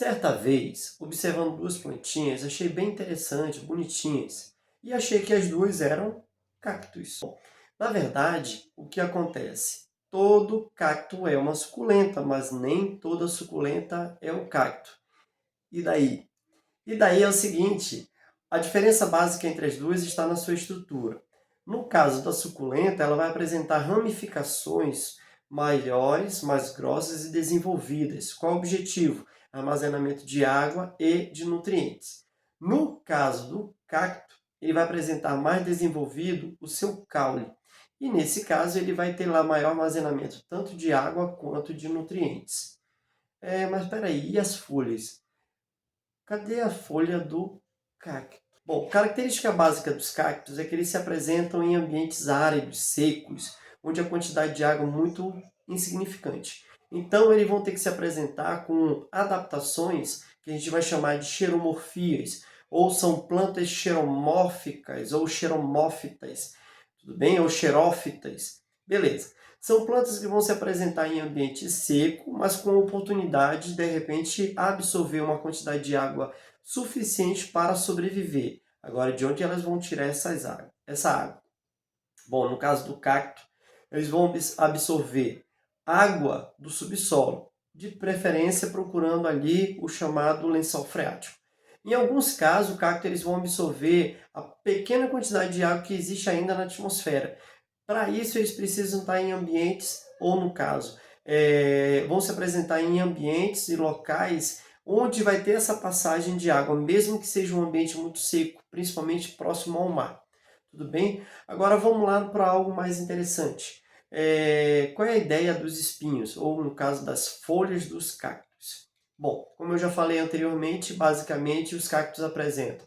Certa vez, observando duas plantinhas, achei bem interessante, bonitinhas, e achei que as duas eram cactos. Na verdade, o que acontece? Todo cacto é uma suculenta, mas nem toda suculenta é um cacto. E daí? E daí é o seguinte, a diferença básica entre as duas está na sua estrutura. No caso da suculenta, ela vai apresentar ramificações maiores, mais grossas e desenvolvidas. Qual o objetivo? Armazenamento de água e de nutrientes. No caso do cacto, ele vai apresentar mais desenvolvido o seu caule. E nesse caso, ele vai ter lá maior armazenamento tanto de água quanto de nutrientes. Mas espera aí, e as folhas? Cadê a folha do cacto? Bom, característica básica dos cactos é que eles se apresentam em ambientes áridos, secos, onde a quantidade de água é muito insignificante. Então, eles vão ter que se apresentar com adaptações que a gente vai chamar de xeromorfias, ou são plantas xeromórficas ou xeromófitas, tudo bem? Ou xerófitas. Beleza. São plantas que vão se apresentar em ambiente seco, mas com oportunidade de repente absorver uma quantidade de água suficiente para sobreviver. Agora, de onde elas vão tirar essa água? Bom, no caso do cacto, eles vão absorver água do subsolo, de preferência procurando ali o chamado lençol freático. Em alguns casos, o cacto eles vão absorver a pequena quantidade de água que existe ainda na atmosfera. Para isso, eles precisam estar em ambientes, ou no caso, vão se apresentar em ambientes e locais onde vai ter essa passagem de água, mesmo que seja um ambiente muito seco, principalmente próximo ao mar. Tudo bem? Agora vamos lá para algo mais interessante. Qual é a ideia dos espinhos, ou no caso das folhas dos cactos? Bom, como eu já falei anteriormente, basicamente os cactos apresentam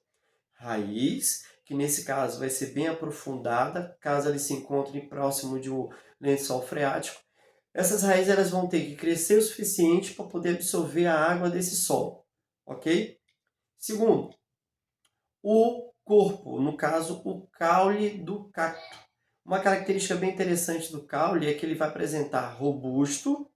raiz, que nesse caso vai ser bem aprofundada, caso ele se encontre próximo de um lençol freático. Essas raízes elas vão ter que crescer o suficiente para poder absorver a água desse solo, ok? Segundo, o corpo, no caso, o caule do cacto. Uma característica bem interessante do caule é que ele vai apresentar robusto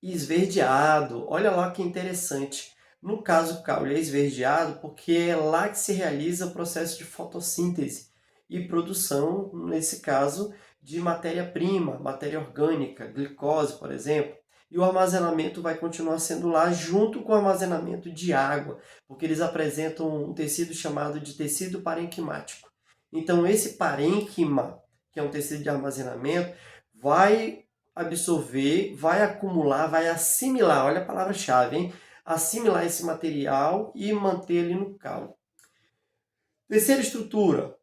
e esverdeado. Olha lá que interessante. No caso, o caule é esverdeado porque é lá que se realiza o processo de fotossíntese e produção, nesse caso, de matéria-prima, matéria orgânica, glicose, por exemplo. E o armazenamento vai continuar sendo lá junto com o armazenamento de água, porque eles apresentam um tecido chamado de tecido parenquimático. Então, esse parênquima, que é um tecido de armazenamento, vai absorver, vai acumular, vai assimilar, olha a palavra-chave, hein? Assimilar esse material e manter ele no caule. Terceira estrutura,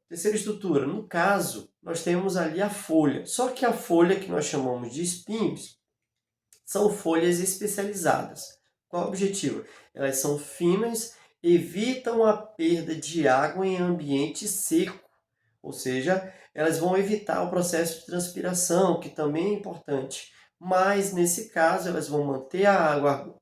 no caso, nós temos ali a folha. Só que a folha que nós chamamos de espinhos são folhas especializadas. Qual o objetivo? Elas são finas, evitam a perda de água em ambiente seco, ou seja, elas vão evitar o processo de transpiração, que também é importante. Mas, nesse caso, elas vão manter a água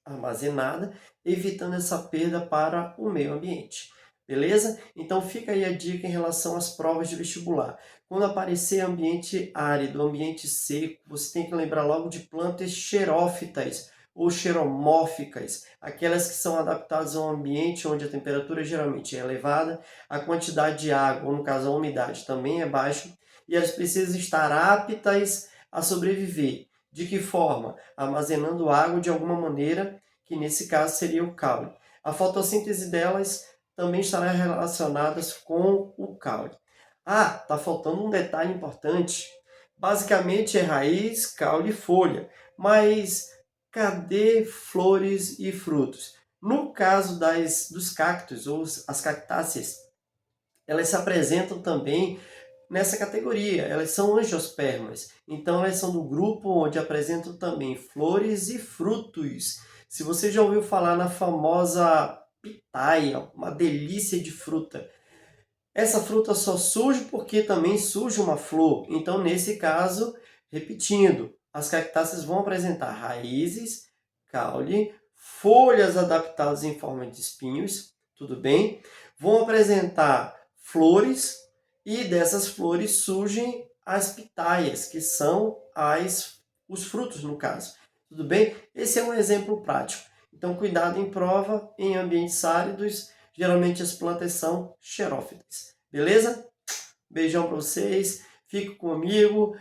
armazenada, evitando essa perda para o meio ambiente. Beleza? Então, fica aí a dica em relação às provas de vestibular. Quando aparecer ambiente árido, ambiente seco, você tem que lembrar logo de plantas xerófitas ou xeromórficas, aquelas que são adaptadas a um ambiente onde a temperatura geralmente é elevada, a quantidade de água, ou no caso a umidade, também é baixa, e elas precisam estar aptas a sobreviver. De que forma? Armazenando água de alguma maneira, que nesse caso seria o caule. A fotossíntese delas também estará relacionada com o caule. Ah, está faltando um detalhe importante. Basicamente é raiz, caule e folha. Mas cadê flores e frutos? No caso dos cactos, ou as cactáceas, elas se apresentam também nessa categoria. Elas são angiospermas. Então, elas são do grupo onde apresentam também flores e frutos. Se você já ouviu falar na famosa pitaia, uma delícia de fruta. Essa fruta só surge porque também surge uma flor. Então, nesse caso, repetindo, as cactáceas vão apresentar raízes, caule, folhas adaptadas em forma de espinhos, tudo bem? Vão apresentar flores e dessas flores surgem as pitaias, que são os frutos no caso. Tudo bem? Esse é um exemplo prático. Então, cuidado em prova, em ambientes áridos, geralmente as plantas são xerófitas. Beleza? Beijão para vocês, fique comigo.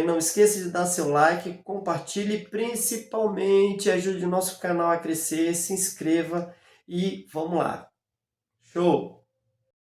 Não esqueça de dar seu like, compartilhe, principalmente ajude o nosso canal a crescer, se inscreva e vamos lá. Show!